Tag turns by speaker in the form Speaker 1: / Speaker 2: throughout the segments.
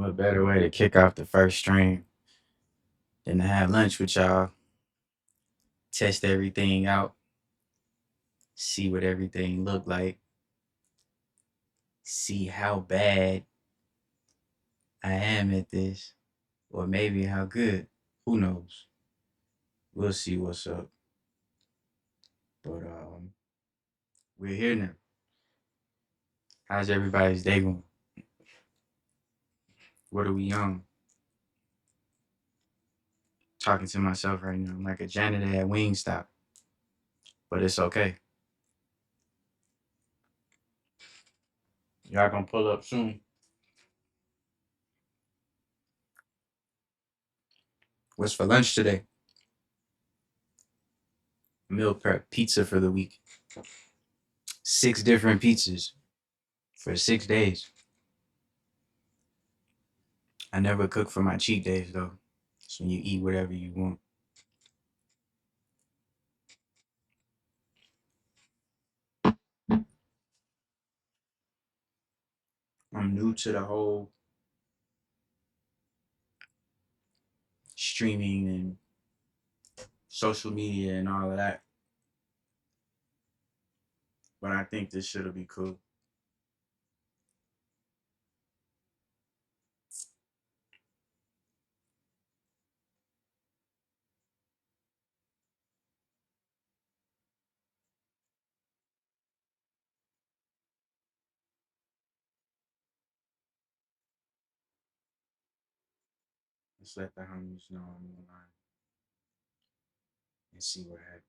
Speaker 1: What better way to kick off the first stream than to have lunch with y'all, test everything out, see what everything looked like, see how bad I am at this, or maybe how good. Who knows? We'll see what's up. But we're here now. How's everybody's day going? What are we on? Talking to myself right now. I'm like a janitor at Wingstop, but it's okay. Y'all gonna pull up soon. What's for lunch today? Meal prep pizza for the week. 6 different pizzas for 6 days. I never cook for my cheat days though. It's when you eat whatever you want. I'm new to the whole streaming and social media and all of that. But I think this shit'll be cool. Let's let the homies know I'm online and see what happens.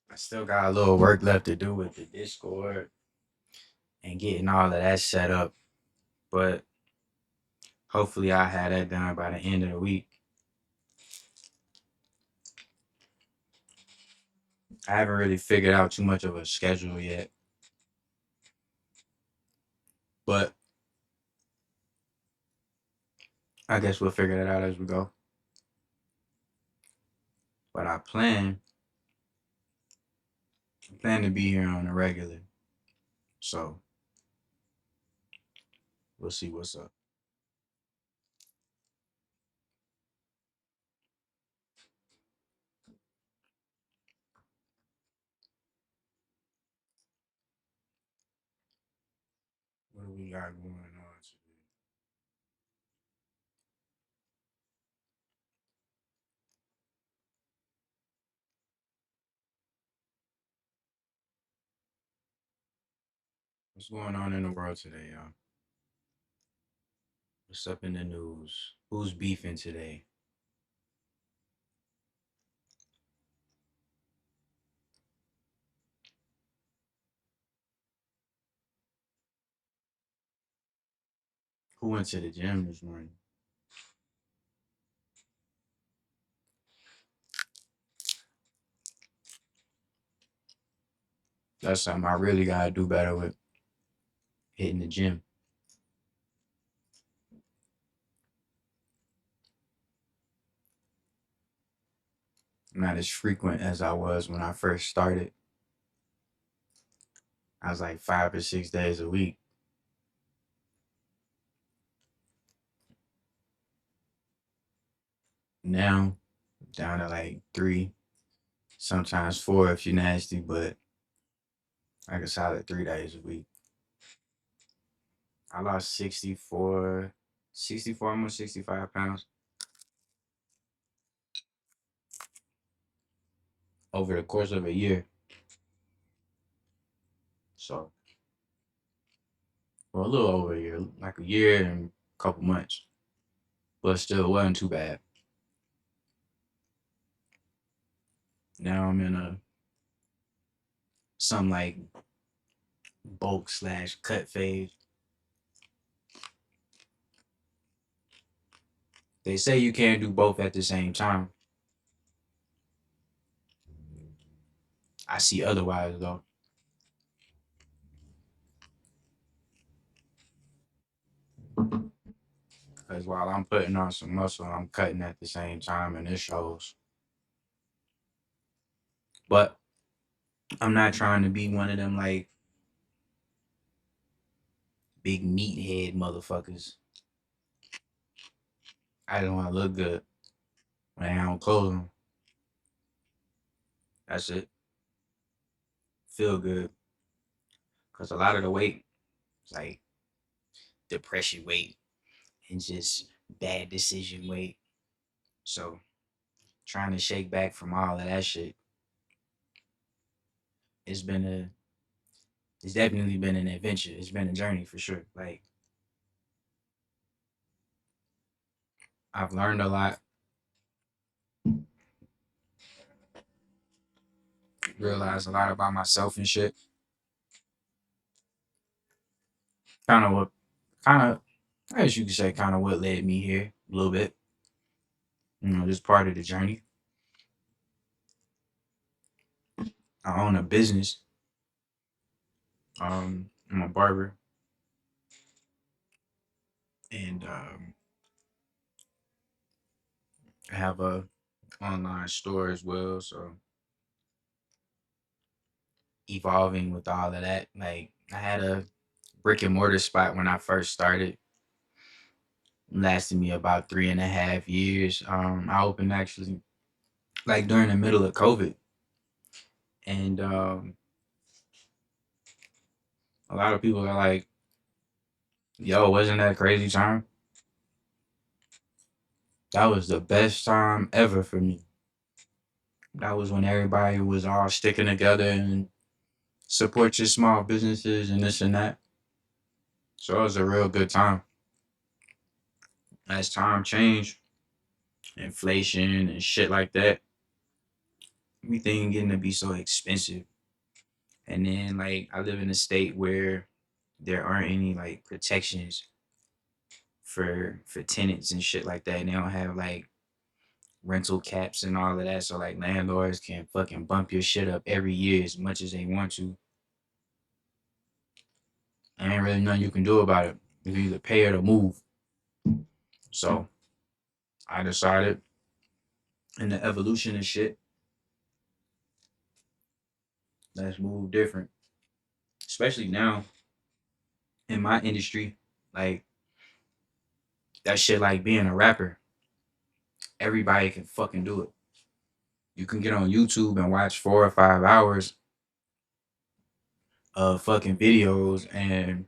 Speaker 1: I still got a little work left to do with the Discord and getting all of that set up. But hopefully I have that done by the end of the week. I haven't really figured out too much of a schedule yet. But I guess we'll figure that out as we go. But I plan to be here on a regular. So we'll see what's up. What do we got going on today? What's going on in the world today, y'all? What's up in the news? Who's beefing today? Who went to the gym this morning? That's something I really gotta do better with, hitting the gym. I'm not as frequent as I was when I first started. I was like 5 or 6 days a week. Now, down to like 3, sometimes 4 if you're nasty, but like a solid 3 days a week. I lost 64, almost 65 pounds over the course of a year. So, well, a little over a year, like a year and a couple months, but still it wasn't too bad. Now I'm in a some like bulk slash cut phase. They say you can't do both at the same time. I see otherwise though. Because while I'm putting on some muscle, I'm cutting at the same time, and it shows. But I'm not trying to be one of them like big meathead motherfuckers. I just want to look good when I don't clothes on. That's it. Feel good. Because a lot of the weight is like depression weight and just bad decision weight. So trying to shake back from all of that shit, it's been a, it's definitely been an adventure. It's been a journey for sure. Like I've learned a lot, realized a lot about myself and shit. Kind of what, kind of, I guess you could say, kind of what led me here a little bit. Just part of the journey. I own a business. I'm a barber, and I have a online store as well. So evolving with all of that, like I had a brick and mortar spot when I first started. Lasted me about 3.5 years. I opened actually like during the middle of COVID, and a lot of people are like, "Yo, wasn't that a crazy time?" That was the best time ever for me. That was when everybody was all sticking together and support your small businesses and this and that. So it was a real good time. As time changed, inflation and shit like that, everything getting to be so expensive. And then like I live in a state where there aren't any like protections for tenants and shit like that. And they don't have like rental caps and all of that. So like landlords can fucking bump your shit up every year as much as they want to. And ain't really nothing you can do about it. You can either pay it or move. So I decided in the evolution of shit, let's move different. Especially now in my industry, like that shit like being a rapper. Everybody can fucking do it. You can get on YouTube and watch 4 or 5 hours of fucking videos and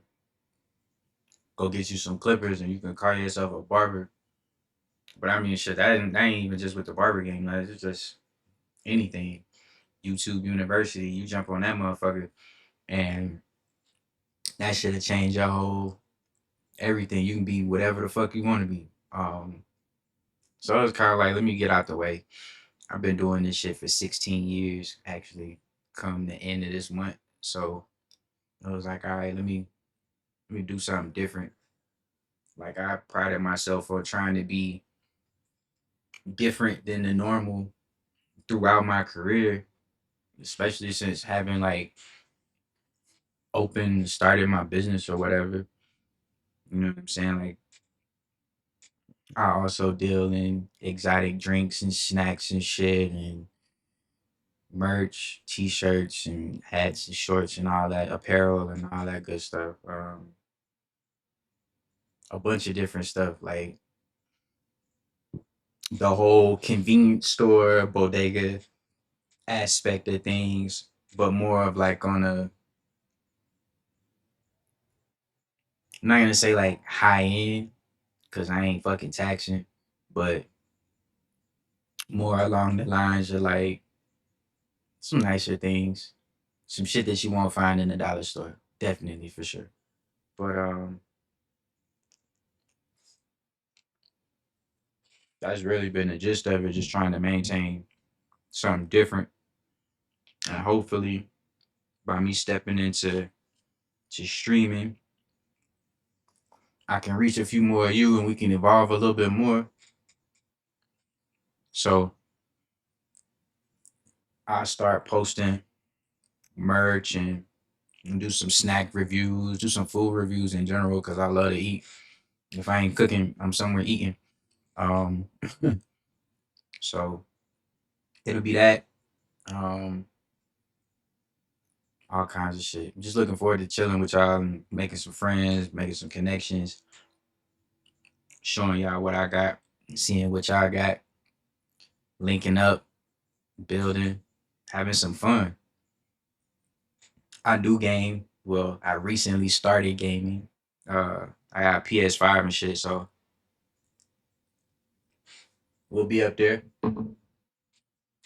Speaker 1: go get you some clippers and you can call yourself a barber. But I mean shit, that ain't even just with the barber game. Like, it's just anything. YouTube University, you jump on that motherfucker and that shit'll change your whole everything. You can be whatever the fuck you want to be. So it's kind of like, let me get out the way. I've been doing this shit for 16 years, actually, come the end of this month. So I was like, all right, let me do something different. Like I prided myself on trying to be different than the normal throughout my career, especially since having like started my business or whatever. You know what I'm saying? Like I also deal in exotic drinks and snacks and shit and merch, t-shirts and hats and shorts and all that apparel and all that good stuff. A bunch of different stuff like the whole convenience store bodega aspect of things, but more of like on a, I'm not gonna say like high end because I ain't fucking taxing, but more along the lines of like some nicer things, some shit that you won't find in a dollar store, definitely for sure. But that's really been the gist of it, just trying to maintain something different, and hopefully by me stepping into streaming, I can reach a few more of you and we can evolve a little bit more. So I start posting merch and do some snack reviews, do some food reviews in general because I love to eat. If I ain't cooking, I'm somewhere eating. Um, so it'll be that. Um, all kinds of shit. I'm just looking forward to chilling with y'all and making some friends, making some connections, showing y'all what I got, seeing what y'all got, linking up, building, having some fun. I do game. Well, I recently started gaming. I got PS5 and shit, so we'll be up there.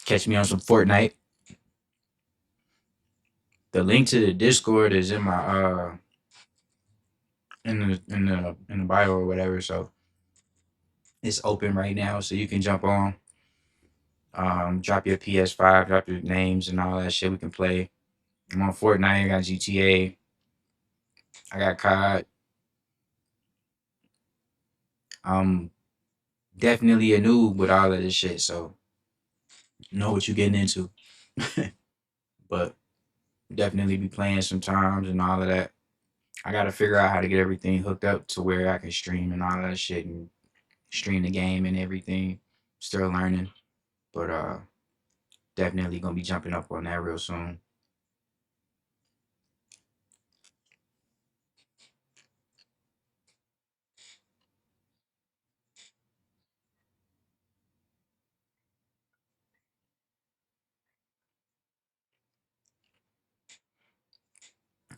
Speaker 1: Catch me on some Fortnite. The link to the Discord is in my in the bio or whatever. So it's open right now, so you can jump on. Drop your PS5, drop your names and all that shit. We can play. I'm on Fortnite. I got GTA. I got COD. I'm definitely a noob with all of this shit, so know what you're getting into. But definitely be playing sometimes and all of that. I gotta figure out how to get everything hooked up to where I can stream and all that shit and stream the game and everything. Still learning, but definitely gonna be jumping up on that real soon.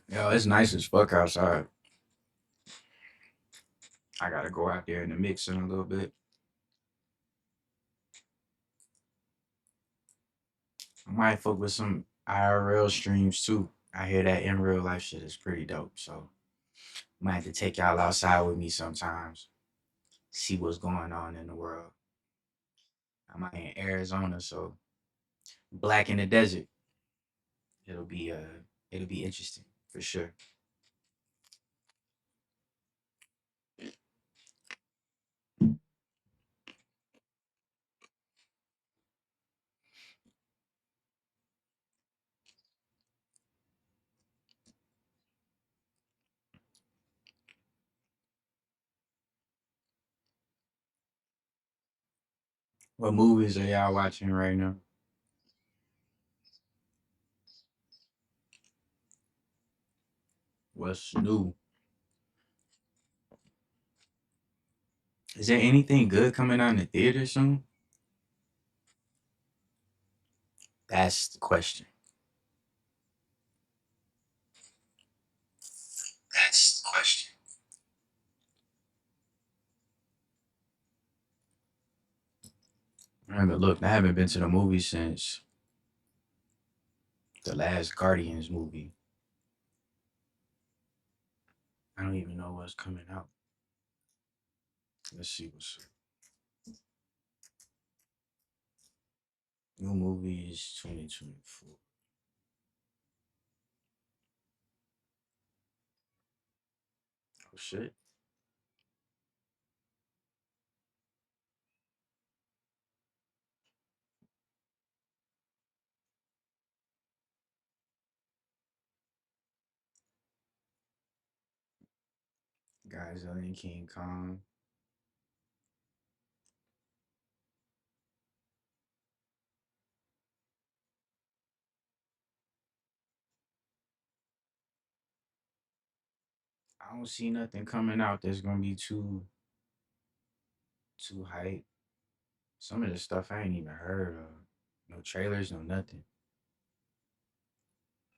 Speaker 1: Yo, it's nice as fuck outside. I gotta go out there in the mix in a little bit. I might fuck with some IRL streams too. I hear that in real life shit is pretty dope. So might have to take y'all outside with me sometimes. See what's going on in the world. I'm out in Arizona, so black in the desert. It'll be it'll be interesting for sure. What movies are y'all watching right now? What's new? Is there anything good coming out in the theater soon? That's the question. That's the question. I haven't looked. I haven't been to the movie since the last Guardians movie. I don't even know what's coming out. Let's see what's new movie is 2024. Oh shit. Godzilla and King Kong. I don't see nothing coming out that's gonna be too hype. Some of the stuff I ain't even heard of. No trailers, no nothing.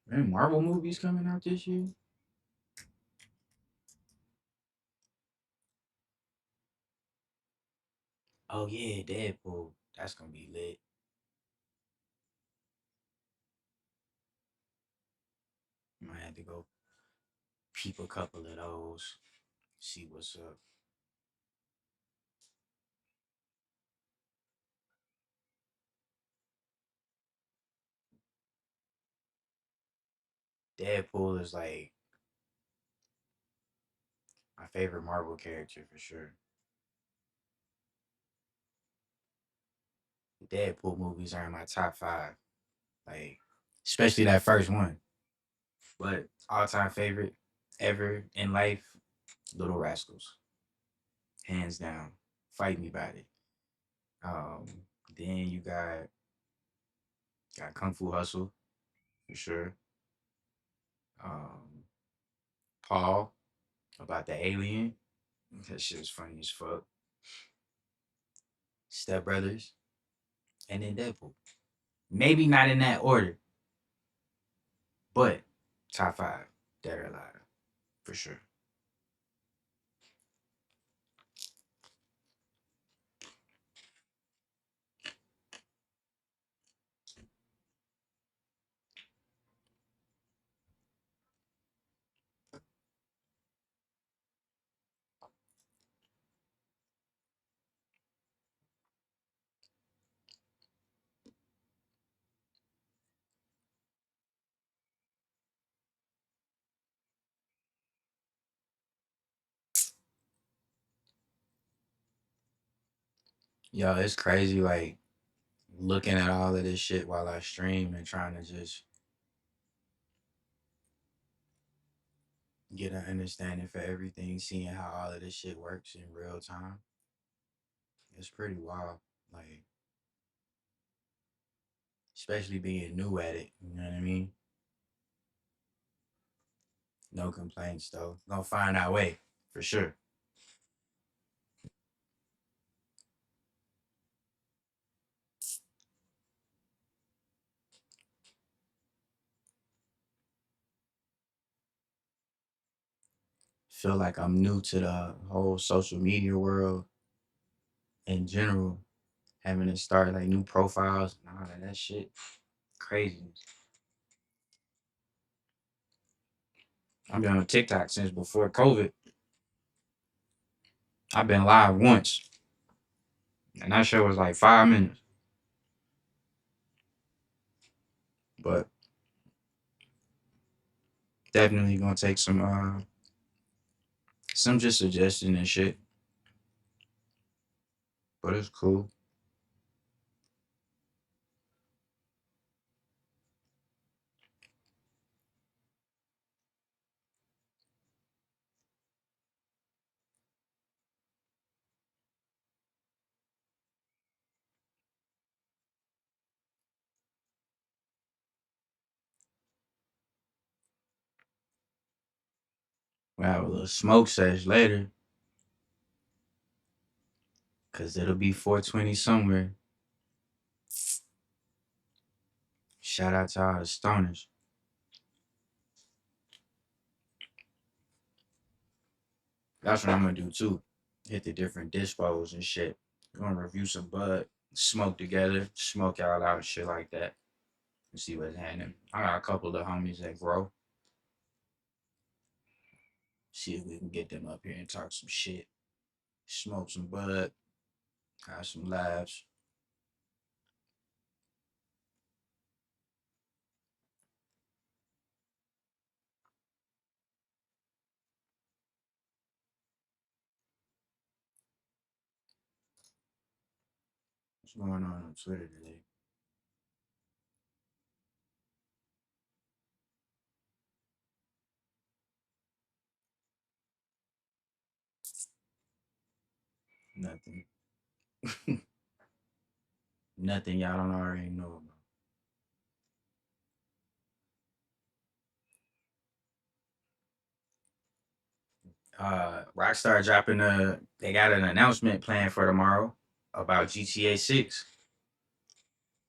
Speaker 1: Man, Marvel movies coming out this year? Oh yeah, Deadpool. That's gonna be lit. Might have to go peep a couple of those. See what's up. Deadpool is like my favorite Marvel character for sure. Deadpool movies are in my top five. Like, especially that first one. But all time favorite ever in life, Little Rascals. Hands down. Fight me about it. Um, then you got Kung Fu Hustle for sure. Um, Paul about the alien. That shit was funny as fuck. Step Brothers, and then Deadpool. Maybe not in that order, but top five, dead or alive, for sure. Yo, it's crazy, like, looking at all of this shit while I stream and trying to just get an understanding for everything, seeing how all of this shit works in real time. It's pretty wild. Like, especially being new at it. You know what I mean? No complaints though. Gonna find our way for sure. Feel like I'm new to the whole social media world in general. Having to start like new profiles and all that shit. Crazy. I've been on TikTok since before COVID. I've been live once, and that shit was like 5 minutes. But definitely gonna take some just suggestion and shit. But it's cool. We'll have a little smoke sesh later, cause it'll be 420 somewhere. Shout out to all the stoners. That's what I'm gonna do too. Hit the different dispos and shit. We're gonna review some bud, smoke together, smoke y'all out and shit like that. And see what's happening. I got a couple of homies that grow. See if we can get them up here and talk some shit. Smoke some bud, have some laughs. What's going on Twitter today? Nothing. Nothing y'all don't already know about. Rockstar dropping they got an announcement planned for tomorrow about GTA 6.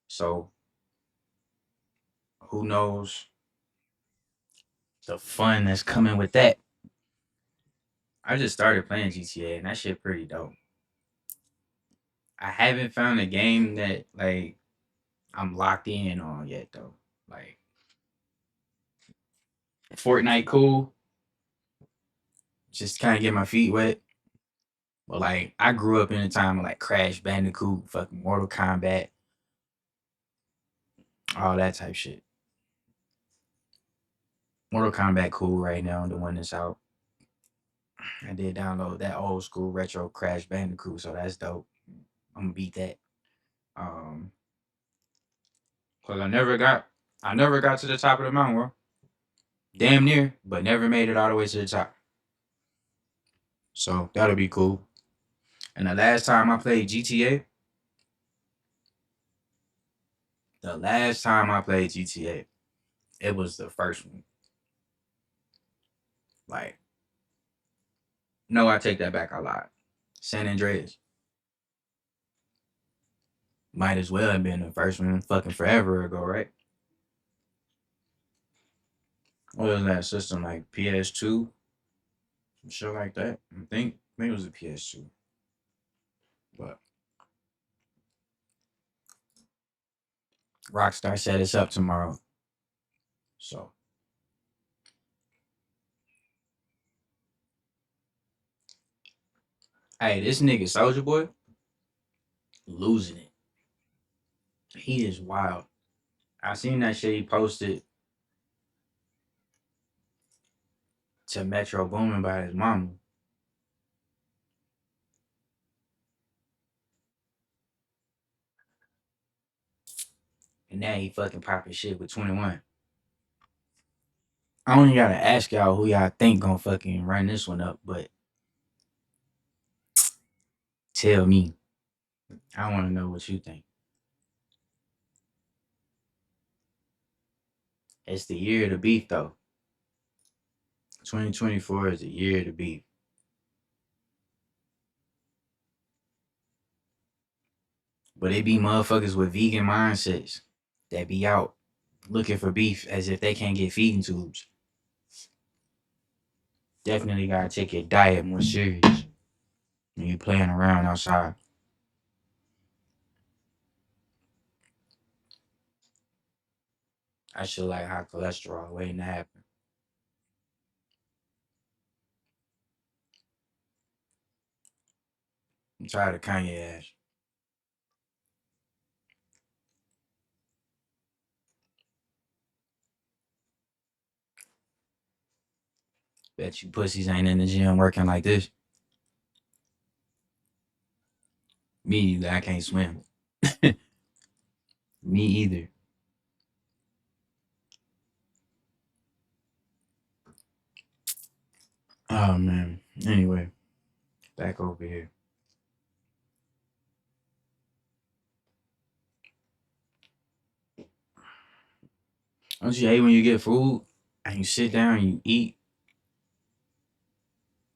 Speaker 1: So who knows the fun that's coming with that. I just started playing GTA and that shit pretty dope. I haven't found a game that like I'm locked in on yet though. Like Fortnite cool, just kind of get my feet wet. But like I grew up in a time of like Crash Bandicoot, fucking Mortal Kombat, all that type shit. Mortal Kombat cool right now, the one that's out. I did download that old school retro Crash Bandicoot, so that's dope. I'm gonna beat that. Cause I never got to the top of the mountain, bro. Damn near, but never made it all the way to the top. So that'll be cool. And the last time I played GTA, it was the first one. Like, no, I take that back a lot. San Andreas might as well have been the first one fucking forever ago, right? What was that system like? PS2, some shit like that. I think maybe it was a PS2, but Rockstar set us up tomorrow. So, hey, this nigga Soldier Boy losing it. He is wild. I seen that shit he posted to Metro Boomin by his mama. And now he fucking popping shit with 21. I only gotta ask y'all who y'all think gonna fucking run this one up, but tell me. I wanna know what you think. It's the year of the beef though. 2024 is the year of the beef. But it be motherfuckers with vegan mindsets that be out looking for beef as if they can't get feeding tubes. Definitely gotta take your diet more serious when you playing around outside. I should like high cholesterol waiting to happen. I'm tired of Kanye ass. Bet you pussies ain't in the gym working like this. Me either. I can't swim. Me either. Oh man. Anyway, back over here. Don't you hate when you get food and you sit down and you eat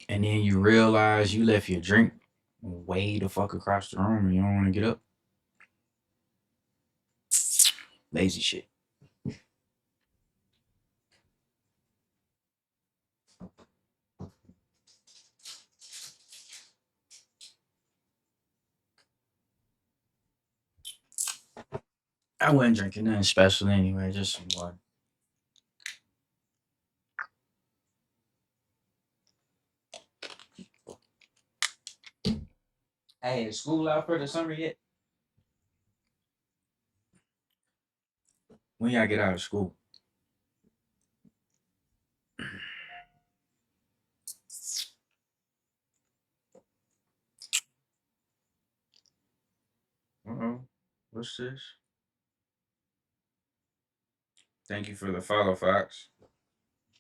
Speaker 1: and then you realize you left your drink way the fuck across the room and you don't want to get up? Lazy shit. I wasn't drinking nothing special anyway, just some water. Hey, is school out for the summer yet? When y'all get out of school? Uh-oh. What's this? Thank you for the follow, Fox.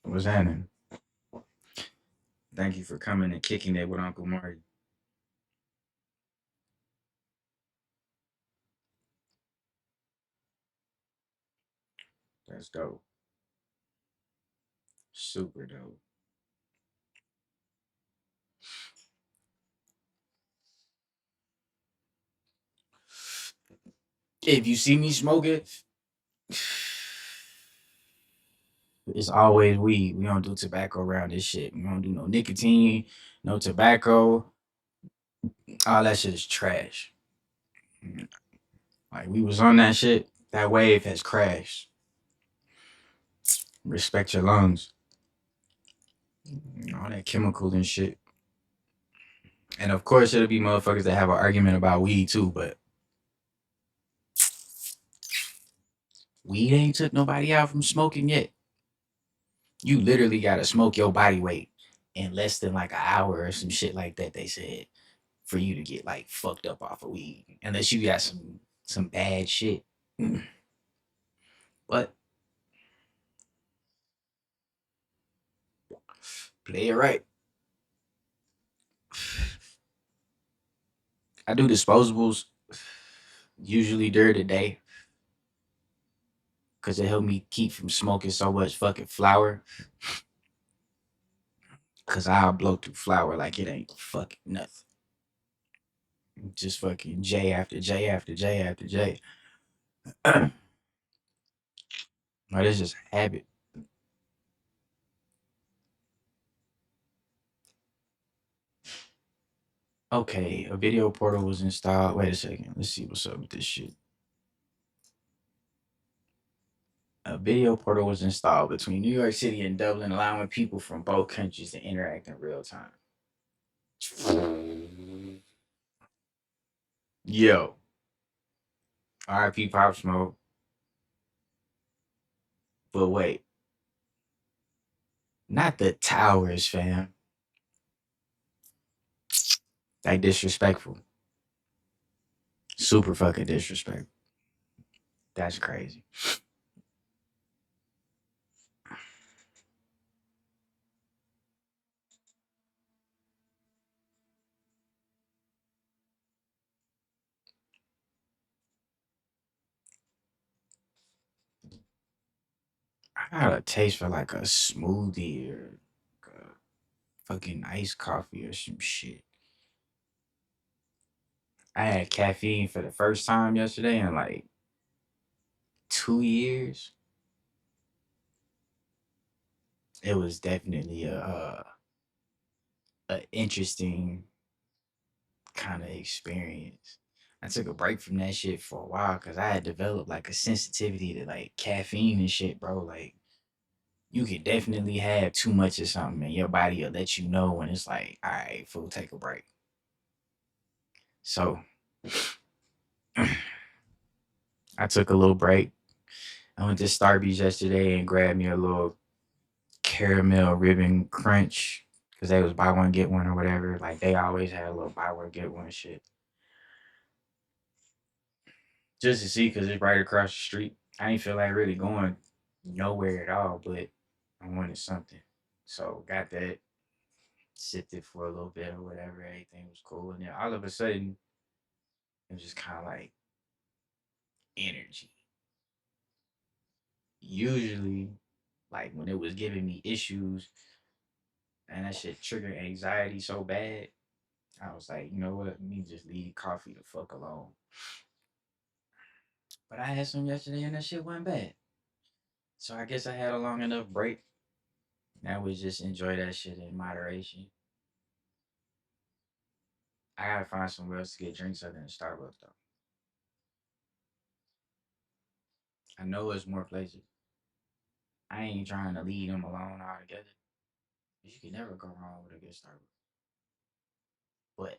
Speaker 1: What's happening? Thank you for coming and kicking it with Uncle Marty. That's dope. Super dope. If you see me smoking, it's always weed. We don't do tobacco around this shit. We don't do no nicotine, no tobacco. All that shit is trash. Like we was on that shit. That wave has crashed. Respect your lungs. All that chemical and shit. And of course, it'll be motherfuckers that have an argument about weed too, but weed ain't took nobody out from smoking yet. You literally gotta smoke your body weight in less than like an hour or some shit like that, they said, for you to get like fucked up off of weed. Unless you got some bad shit. But play it right. I do disposables usually during the day because it helped me keep from smoking so much fucking flour. Cause I'll blow through flour like it ain't fucking nothing. Just fucking J after J after J after J. But it's just a habit. Okay, a video portal was installed. Wait a second. Let's see what's up with this shit. A video portal was installed between New York City and Dublin, allowing people from both countries to interact in real time. Yo, RIP Pop Smoke. But wait, not the towers, fam. Like disrespectful. Super fucking disrespectful. That's crazy. I got a taste for like a smoothie or a fucking iced coffee or some shit. I had caffeine for the first time yesterday in like 2 years. It was definitely a interesting kind of experience. I took a break from that shit for a while because I had developed like a sensitivity to like caffeine and shit, bro. Like you could definitely have too much of something and your body will let you know when it's like, all right, fool, take a break. So I took a little break. I went to Starbucks yesterday and grabbed me a little caramel ribbon crunch because they was buy one get one or whatever. Like they always had a little buy one get one shit just to see because it's right across the street. I ain't feel like really going nowhere at all, but I wanted something, so got that. Sipped it for a little bit or whatever. Everything was cool, and then all of a sudden it was just kind of like energy. Usually, like when it was giving me issues and that shit triggered anxiety so bad, I was like, you know what? Let me just leave coffee the fuck alone. But I had some yesterday and that shit wasn't bad. So I guess I had a long enough break. Now we just enjoy that shit in moderation. I gotta find somewhere else to get drinks other than Starbucks though. I know there's more places. I ain't trying to leave them alone altogether. You can never go wrong with a good Starbucks. But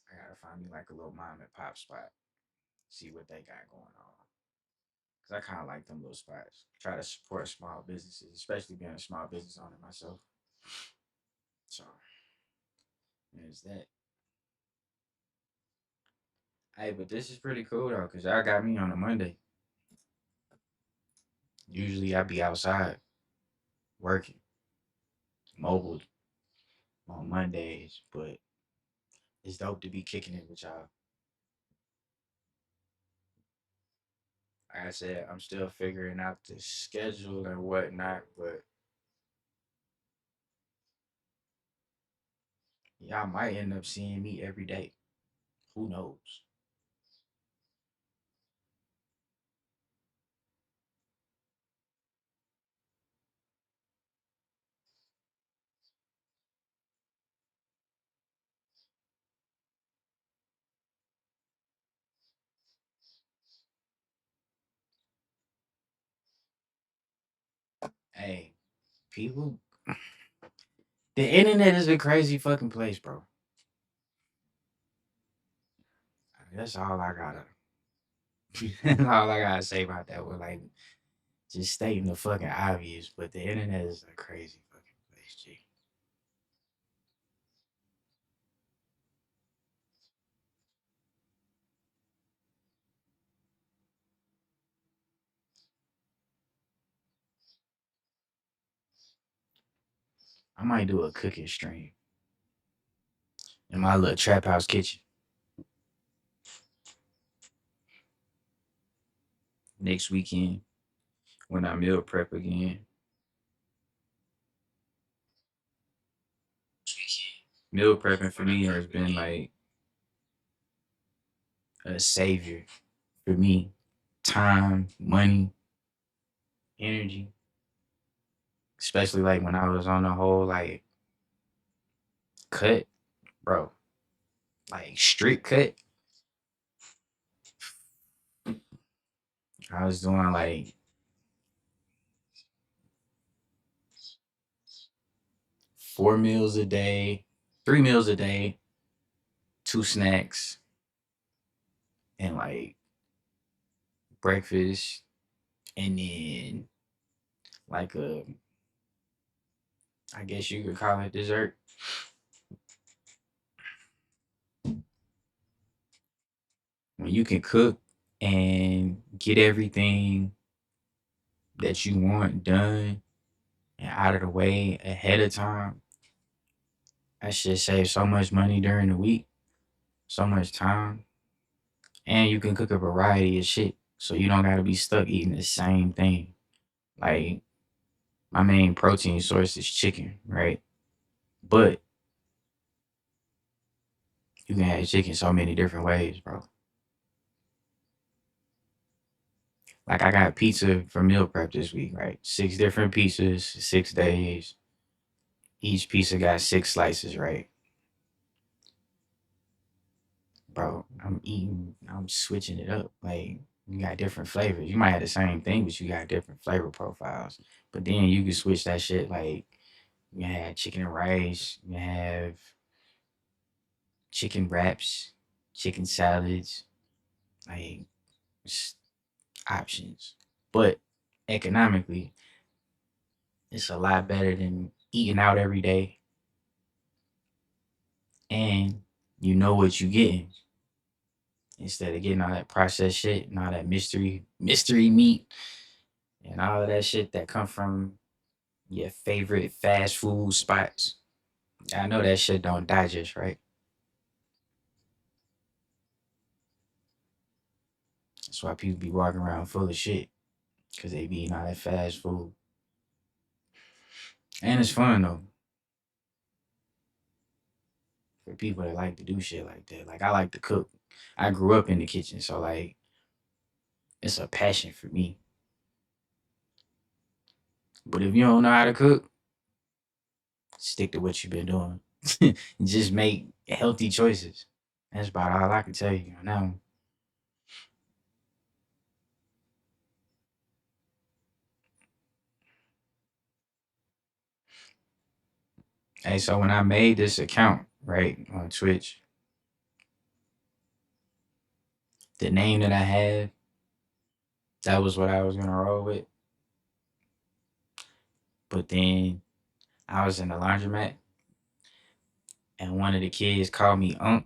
Speaker 1: I gotta find me like a little mom and pop spot. See what they got going on. Cause I kind of like them little spots. Try to support small businesses, especially being a small business owner myself. So there's that. Hey, but this is pretty cool though, cause y'all got me on a Monday. Usually I be outside working, mobile on Mondays, but it's dope to be kicking it with y'all. Like I said, I'm still figuring out the schedule and whatnot, but y'all might end up seeing me every day. Who knows? Hey, people, the internet is a crazy fucking place, bro. That's all I gotta. That's all I gotta say about that. Was like just stating the fucking obvious, but the internet is a crazy fucking place, G. I might do a cooking stream in my little trap house kitchen next weekend when I meal prep again. Meal prepping for me has been like a savior for me. Time, money, energy. Especially like when I was on the whole like cut, bro. Like strict cut. I was doing like 4 meals a day, 3 meals a day, two snacks, and like breakfast, and then like a, I guess you could call it dessert. When you can cook and get everything that you want done and out of the way ahead of time, that shit saves so much money during the week, so much time, and you can cook a variety of shit, so you don't gotta be stuck eating the same thing. Like my main protein source is chicken, right? But you can have chicken so many different ways, bro. Like I got pizza for meal prep this week, right? 6 different pizzas, 6 days. Each pizza got 6 slices, right? Bro, I'm switching it up. Like you got different flavors. You might have the same thing, but you got different flavor profiles. But then you can switch that shit. Like you can have chicken and rice. You can have chicken wraps, chicken salads. Like it's options. But economically, it's a lot better than eating out every day, and you know what you getting instead of getting all that processed shit and all that mystery meat and all of that shit that come from your favorite fast food spots. I know that shit don't digest, right? That's why people be walking around full of shit because they be eating all that fast food. And it's fun though for people that like to do shit like that. Like I like to cook. I grew up in the kitchen, so like it's a passion for me. But if you don't know how to cook, stick to what you've been doing. Just make healthy choices. That's about all I can tell you now. Hey, so when I made this account, right, on Twitch, the name that I had, that was what I was gonna roll with. But then I was in the laundromat and one of the kids called me Unc,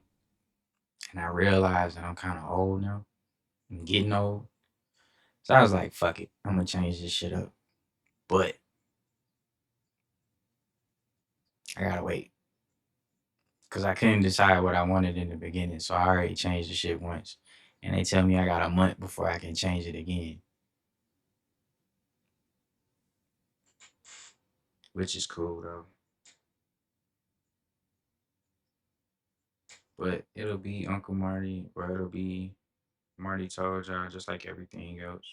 Speaker 1: and I realized that I'm kind of old now. I'm getting old. So I was like, fuck it. I'm gonna change this shit up. But I gotta wait. Cause I couldn't decide what I wanted in the beginning. So I already changed the shit once. And they tell me I got a month before I can change it again. Which is cool though. But it'll be Uncle Marty or it'll be Marty told y'all just like everything else.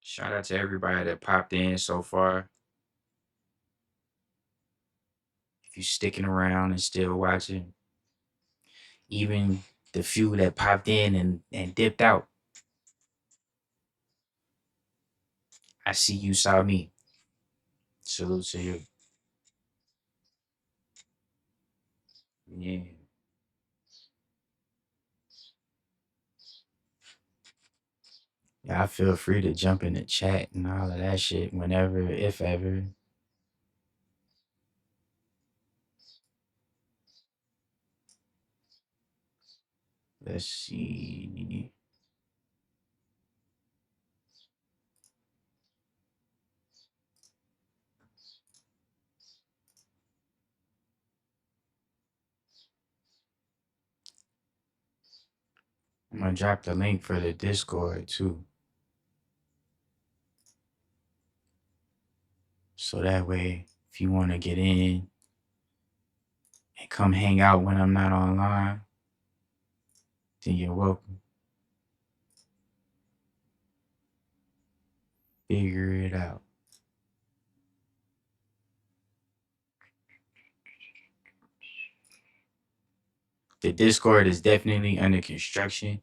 Speaker 1: Shout out to everybody that popped in so far. If you sticking around and still watching, even the few that popped in and dipped out, I see you saw me. Salute to you. Yeah. Yeah, I feel free to jump in the chat and all of that shit whenever, if ever. Let's see. I'm gonna drop the link for the Discord too. So that way, if you want to get in and come hang out when I'm not online, then you're welcome. Figure it out. The Discord is definitely under construction.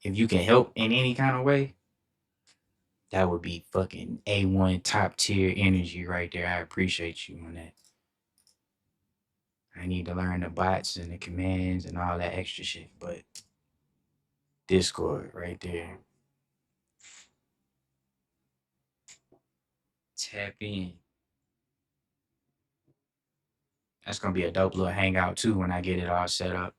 Speaker 1: If you can help in any kind of way, that would be fucking A1 top tier energy right there. I appreciate you on that. I need to learn the bots and the commands and all that extra shit, but Discord right there. Tap in. That's gonna be a dope little hangout too when I get it all set up.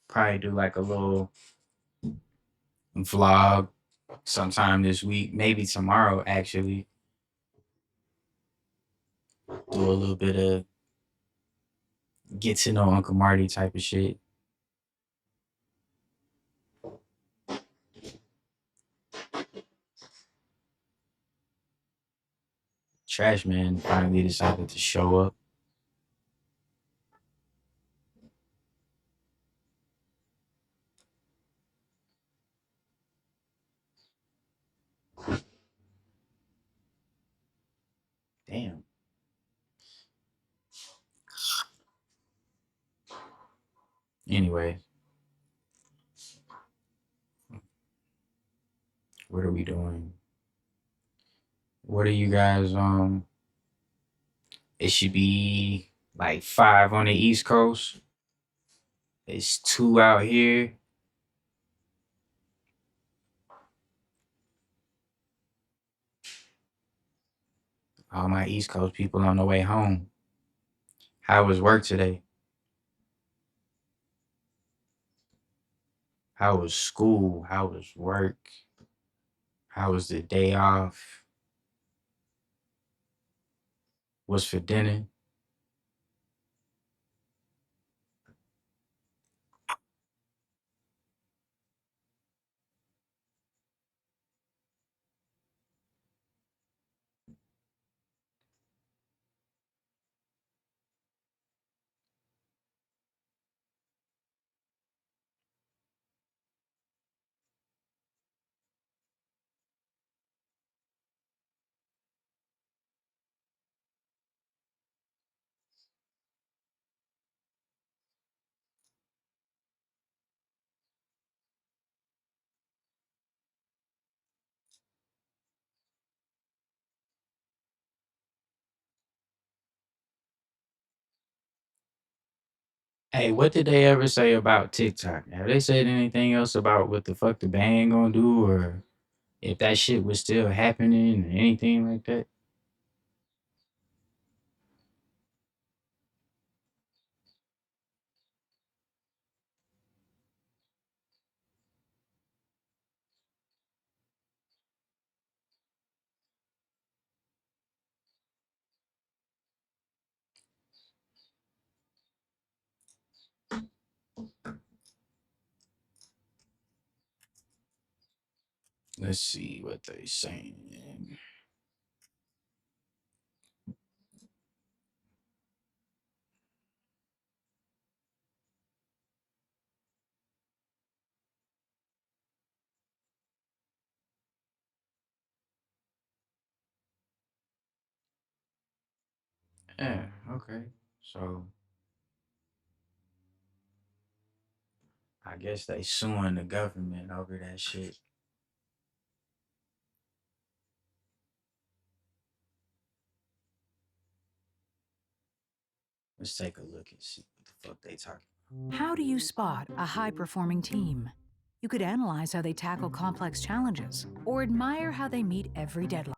Speaker 1: Probably do like a little vlog sometime this week, maybe tomorrow actually. Do a little bit of get to know Uncle Marty type of shit. Trash man finally decided to show up. Damn. Anyway, what are we doing? What are you guys it should be like 5 on the East Coast. It's 2 out here. All my East Coast people on the way home. How was work today? How was school? How was work? How was the day off? What's for dinner? Hey, what did they ever say about TikTok? Have they said anything else about what the fuck the ban gonna do, or if that shit was still happening, or anything like that? Let's see what they saying. Yeah, okay. So I guess they suing the government over that shit. Let's take a look and see what the fuck they talking
Speaker 2: How do you spot a high performing team? You could analyze how they tackle complex challenges or admire how they meet every deadline.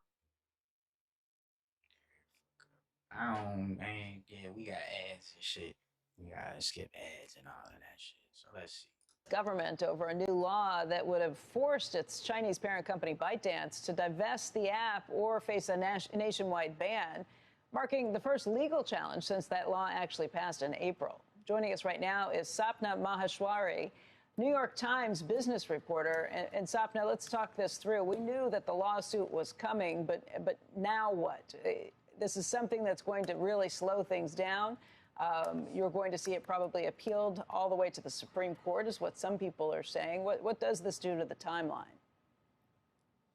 Speaker 1: Man, yeah, we got ads and shit. We gotta skip ads and all of that shit. So let's see.
Speaker 3: Government over a new law that would have forced its Chinese parent company ByteDance to divest the app or face a nationwide ban, marking the first legal challenge since that law actually passed in April. Joining us right now is Sapna Maheshwari, New York Times business reporter. And Sapna, let's talk this through. We knew that the lawsuit was coming, but now what? This is something that's going to really slow things down. You're going to see it probably appealed all the way to the Supreme Court, is what some people are saying. What does this do to the timeline?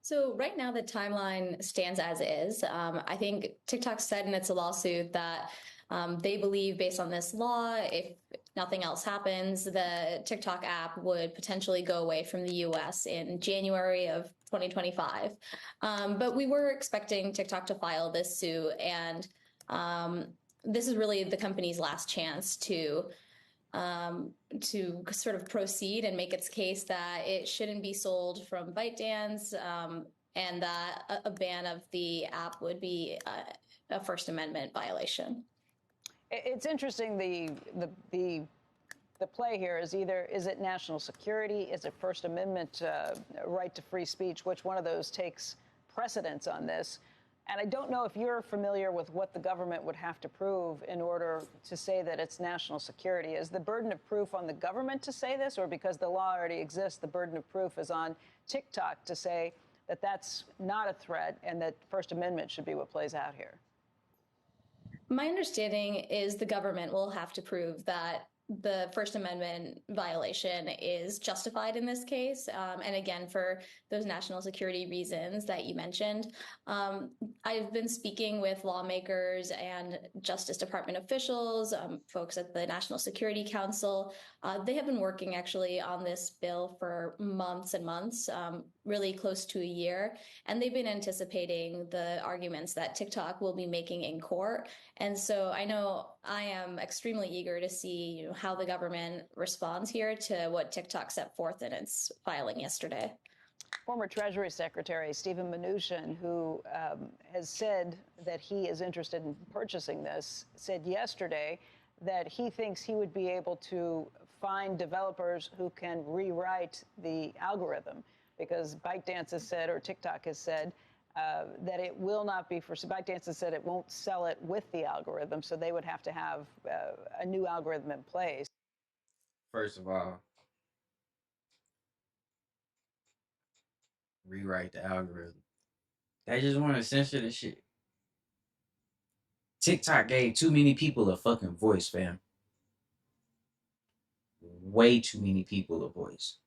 Speaker 4: So right now, the timeline stands as is. I think TikTok said in its lawsuit that they believe, based on this law, if nothing else happens, the TikTok app would potentially go away from the U.S. in January of 2025. But we were expecting TikTok to file this suit, and this is really the company's last chance to sort of proceed and make its case that it shouldn't be sold from ByteDance, and that a ban of the app would be a First Amendment violation.
Speaker 3: It's interesting. The play here is is it national security? Is it First Amendment right to free speech? Which one of those takes precedence on this? And I don't know if you're familiar with what the government would have to prove in order to say that it's national security. Is the burden of proof on the government to say this, or because the law already exists, the burden of proof is on TikTok to say that that's not a threat and that First Amendment should be what plays out here?
Speaker 4: My understanding is the government will have to prove that the First Amendment violation is justified in this case. And again, for those national security reasons that you mentioned, I've been speaking with lawmakers and Justice Department officials, folks at the National Security Council. They have been working actually on this bill for months and months, really close to a year. And they've been anticipating the arguments that TikTok will be making in court. And so I know I am extremely eager to see how the government responds here to what TikTok set forth in its filing yesterday.
Speaker 3: Former Treasury Secretary Steven Mnuchin, who has said that he is interested in purchasing this, said yesterday that he thinks he would be able to find developers who can rewrite the algorithm, because ByteDance has said, or TikTok has said, that it will not be for. ByteDance has said it won't sell it with the algorithm, so they would have to have a new algorithm in place.
Speaker 1: First of all, rewrite the algorithm. They just want to censor the shit. TikTok gave too many people a fucking voice, fam. Way too many people a voice.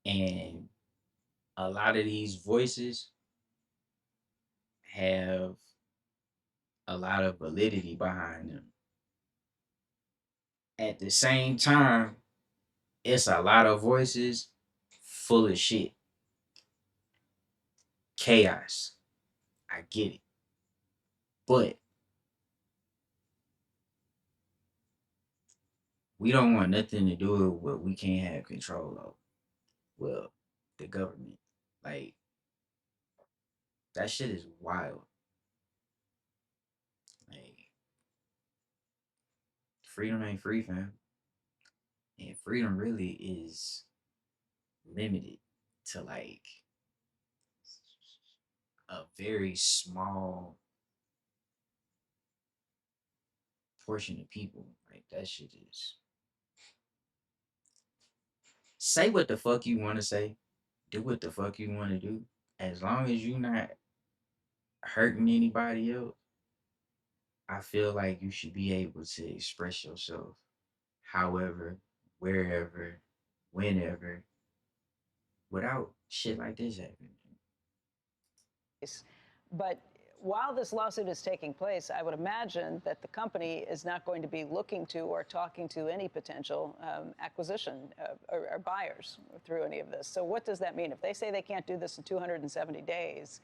Speaker 1: And a lot of these voices have a lot of validity behind them. At the same time, it's a lot of voices full of shit. Chaos. I get it. But we don't want nothing to do with what we can't have control of. Well, the government. Like, that shit is wild. Like, freedom ain't free, fam. And freedom really is limited to like a very small portion of people. Like, that shit is. Say what the fuck you want to say. Do what the fuck you want to do. As long as you not hurting anybody else, I feel like you should be able to express yourself however, wherever, whenever, without shit like this happening.
Speaker 3: But while this lawsuit is taking place, I would imagine that the company is not going to be looking to or talking to any potential acquisition or buyers through any of this. So what does that mean? If they say they can't do this in 270 days,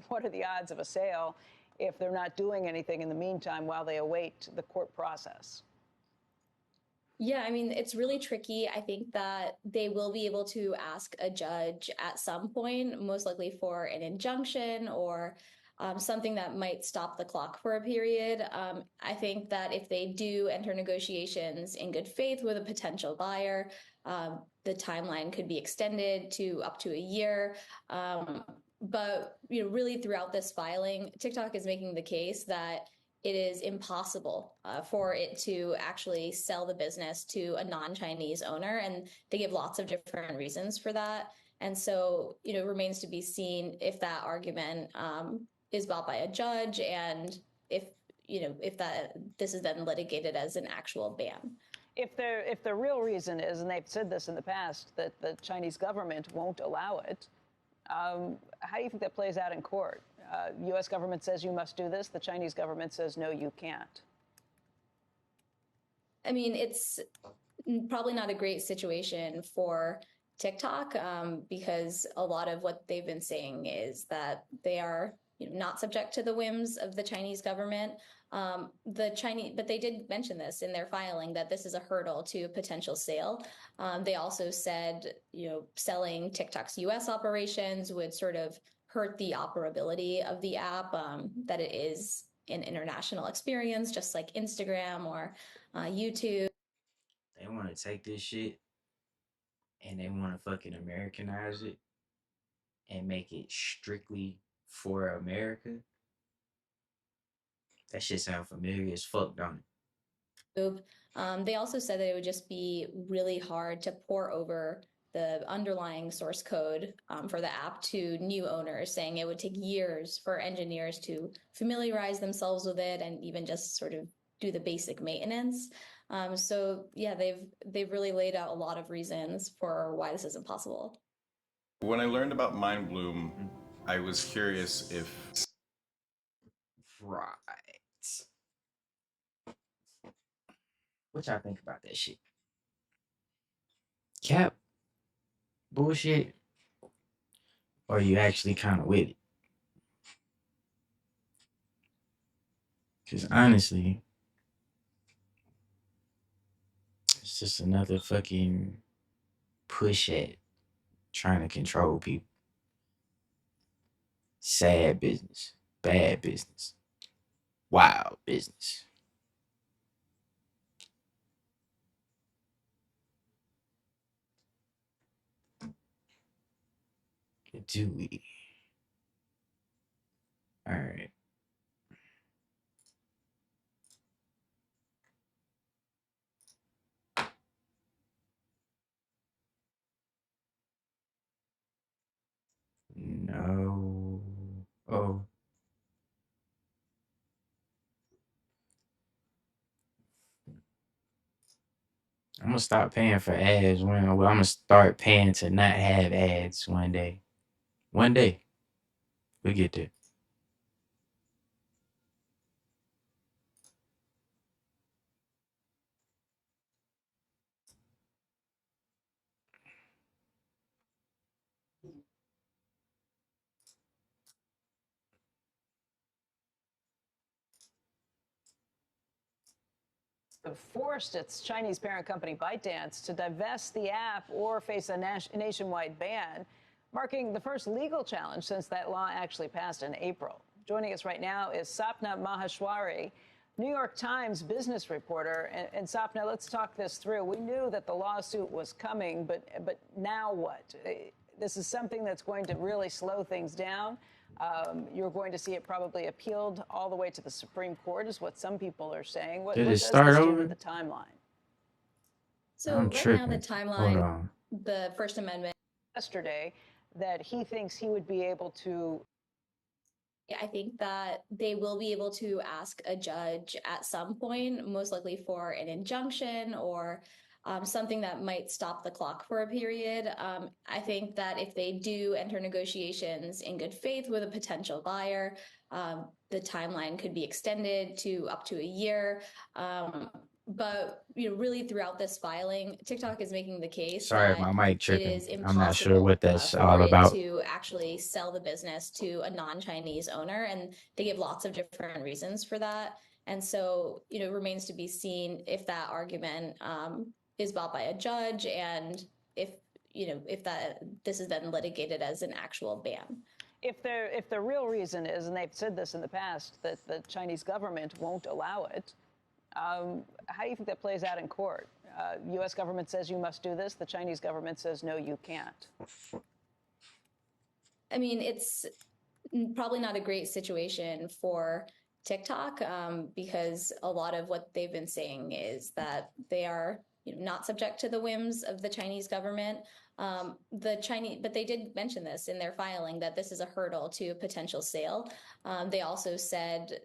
Speaker 3: what are the odds of a sale if they're not doing anything in the meantime while they await the court process?
Speaker 4: Yeah, I mean, it's really tricky. I think that they will be able to ask a judge at some point, most likely for an injunction or something that might stop the clock for a period. I think that if they do enter negotiations in good faith with a potential buyer, the timeline could be extended to up to a year. But really throughout this filing, TikTok is making the case that it is impossible for it to actually sell the business to a non-Chinese owner, and they give lots of different reasons for that. And so, it remains to be seen if that argument is bought by a judge, and if this is then litigated as an actual ban.
Speaker 3: If the real reason is, and they've said this in the past, that the Chinese government won't allow it, how do you think that plays out in court? U.S. government says you must do this. The Chinese government says, no, you can't.
Speaker 4: I mean, it's probably not a great situation for TikTok because a lot of what they've been saying is that they are not subject to the whims of the Chinese government. But they did mention this in their filing that this is a hurdle to potential sale. They also said, selling TikTok's U.S. operations would sort of hurt the operability of the app, that it is an international experience, just like Instagram or YouTube.
Speaker 1: They want to take this shit and they want to fucking Americanize it and make it strictly for America. That shit sound familiar as fuck, don't it?
Speaker 4: They also said that it would just be really hard to pour over the underlying source code for the app to new owners, saying it would take years for engineers to familiarize themselves with it and even just sort of do the basic maintenance. So yeah, they've really laid out a lot of reasons for why this isn't possible.
Speaker 5: When I learned about Mindbloom, I was curious if...
Speaker 1: Right. What y'all think about that shit? Cap? Bullshit? Or are you actually kind of with it? Because honestly, it's just another fucking push at trying to control people. Sad business. Bad business. Wild business. Do we? All right. No. Oh. I'm gonna stop paying for ads when I'm gonna start paying to not have ads one day. One day. We'll get there.
Speaker 3: Forced its Chinese parent company ByteDance to divest the app or face a nationwide ban, marking the first legal challenge since that law actually passed in April. Joining us right now is Sapna Maheshwari, New York Times business reporter. And Sapna, let's talk this through. We knew that the lawsuit was coming, but now what? This is something that's going to really slow things down. You're going to see it probably appealed all the way to the Supreme Court, is what some people are saying. What does this do to the timeline?
Speaker 4: So right now, the timeline, the First Amendment.
Speaker 3: Yesterday, that he thinks he would be able to.
Speaker 4: I think that they will be able to ask a judge at some point, most likely for an injunction or something that might stop the clock for a period. I think that if they do enter negotiations in good faith with a potential buyer, the timeline could be extended to up to a year. But really throughout this filing, TikTok is making the case that
Speaker 1: my mic tripping.
Speaker 4: it is impossible
Speaker 1: I'm not sure what that's
Speaker 4: for
Speaker 1: all
Speaker 4: it
Speaker 1: about.
Speaker 4: to actually sell the business to a non-Chinese owner, and they give lots of different reasons for that. And so, it remains to be seen if that argument is bought by a judge, and if this is then litigated as an actual ban.
Speaker 3: If the real reason is, and they've said this in the past, that the Chinese government won't allow it, how do you think that plays out in court? U.S. government says you must do this. The Chinese government says, no, you can't.
Speaker 4: I mean, it's probably not a great situation for TikTok, because a lot of what they've been saying is that they are not subject to the whims of the Chinese government. But they did mention this in their filing, that this is a hurdle to a potential sale. They also said,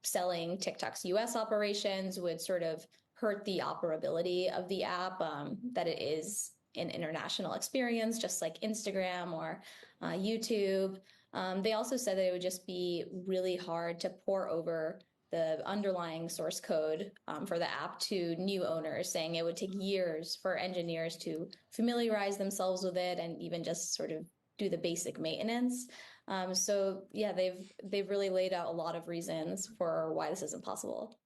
Speaker 4: selling TikTok's U.S. operations would sort of hurt the operability of the app, that it is an international experience, just like Instagram or YouTube. They also said that it would just be really hard to pour over the underlying source code for the app to new owners, saying it would take years for engineers to familiarize themselves with it and even just sort of do the basic maintenance. So yeah, they've really laid out a lot of reasons for why this isn't possible.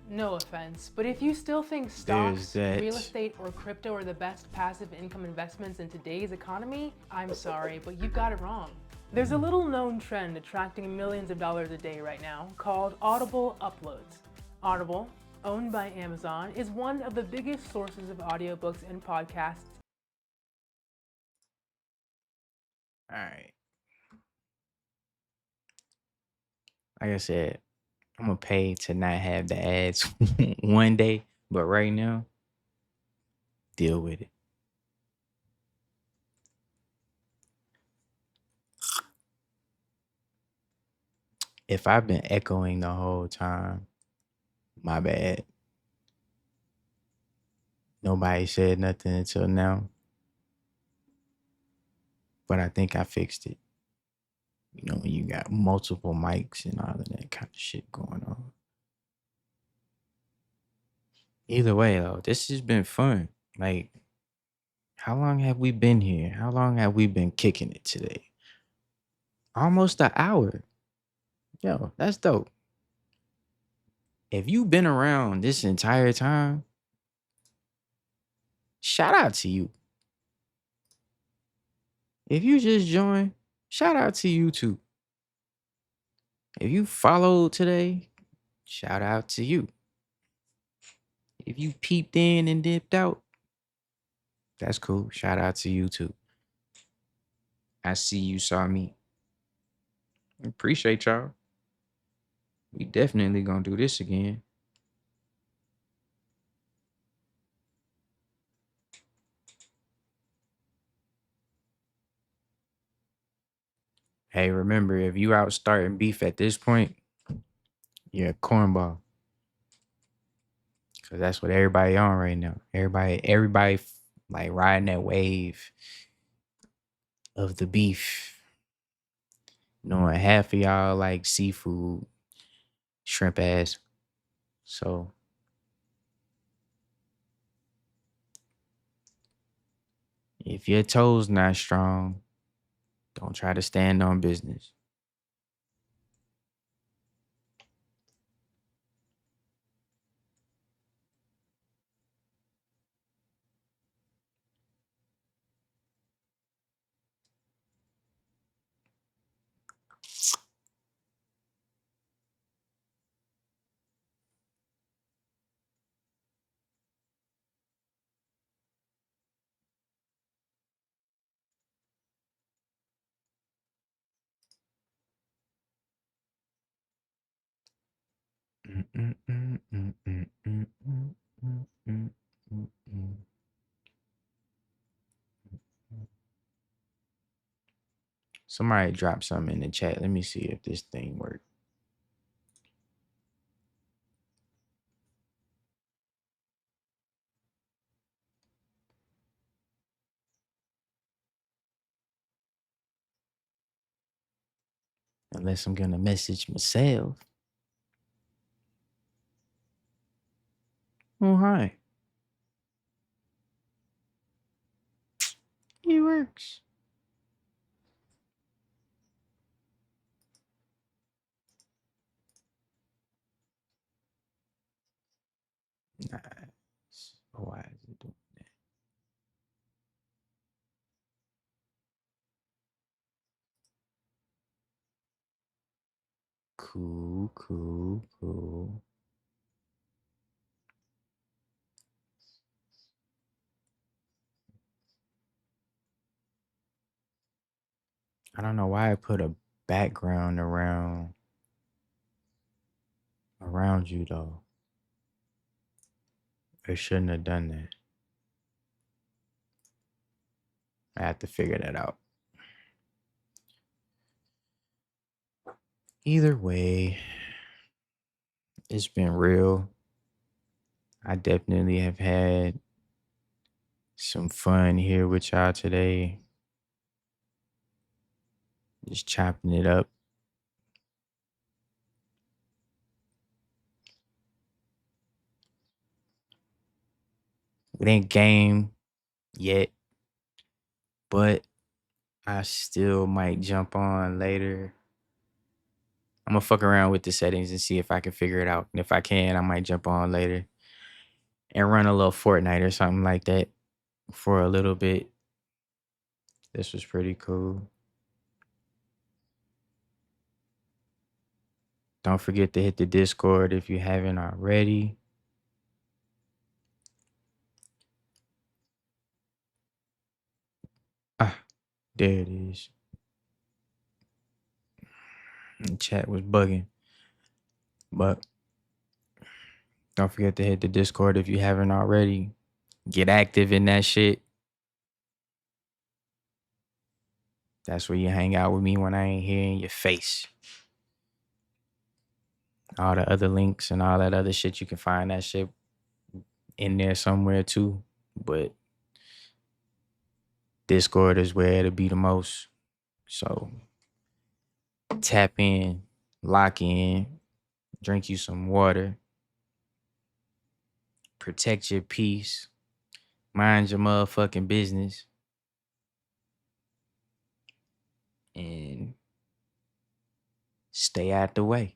Speaker 6: No offense, but if you still think stocks, real estate, or crypto are the best passive income investments in today's economy, I'm sorry, but you've got it wrong. There's a little known trend attracting millions of dollars a day right now called Audible uploads. Audible, owned by Amazon, is one of the biggest sources of audiobooks and podcasts.
Speaker 1: All right. Like I said, I'm gonna pay to not have the ads one day, but right now, deal with it. If I've been echoing the whole time, my bad. Nobody said nothing until now, but I think I fixed it. When you got multiple mics and all of that kind of shit going on. Either way, though, this has been fun. Like, how long have we been here? How long have we been kicking it today? Almost an hour. Yo, that's dope. If you've been around this entire time, shout out to you. If you just joined, shout out to you too. If you followed today, shout out to you. If you peeped in and dipped out, that's cool. Shout out to you too. I see you saw me. Appreciate y'all. We definitely gonna do this again. Hey, remember, if you out starting beef at this point, you're a cornball. Cause that's what everybody on right now. Everybody like riding that wave of the beef. Knowing half of y'all like seafood, shrimp ass. So if your toes not strong, don't try to stand on business. Somebody drop something in the chat. Let me see if this thing works. Unless I'm gonna message myself. Oh, hi. works. Nice. Why is it doing that? Cool, cool, cool. I don't know why I put a background around you though. I shouldn't have done that. I have to figure that out. Either way, it's been real. I definitely have had some fun here with y'all today. Just chopping it up. It ain't game yet, but I still might jump on later. I'm gonna fuck around with the settings and see if I can figure it out. And if I can, I might jump on later and run a little Fortnite or something like that for a little bit. This was pretty cool. Don't forget to hit the Discord if you haven't already. Ah, there it is. The chat was bugging. But don't forget to hit the Discord if you haven't already. Get active in that shit. That's where you hang out with me when I ain't here in your face. All the other links and all that other shit, you can find that shit in there somewhere too. But Discord is where it'll be the most. So tap in, lock in, drink you some water, protect your peace, mind your motherfucking business, and stay out the way.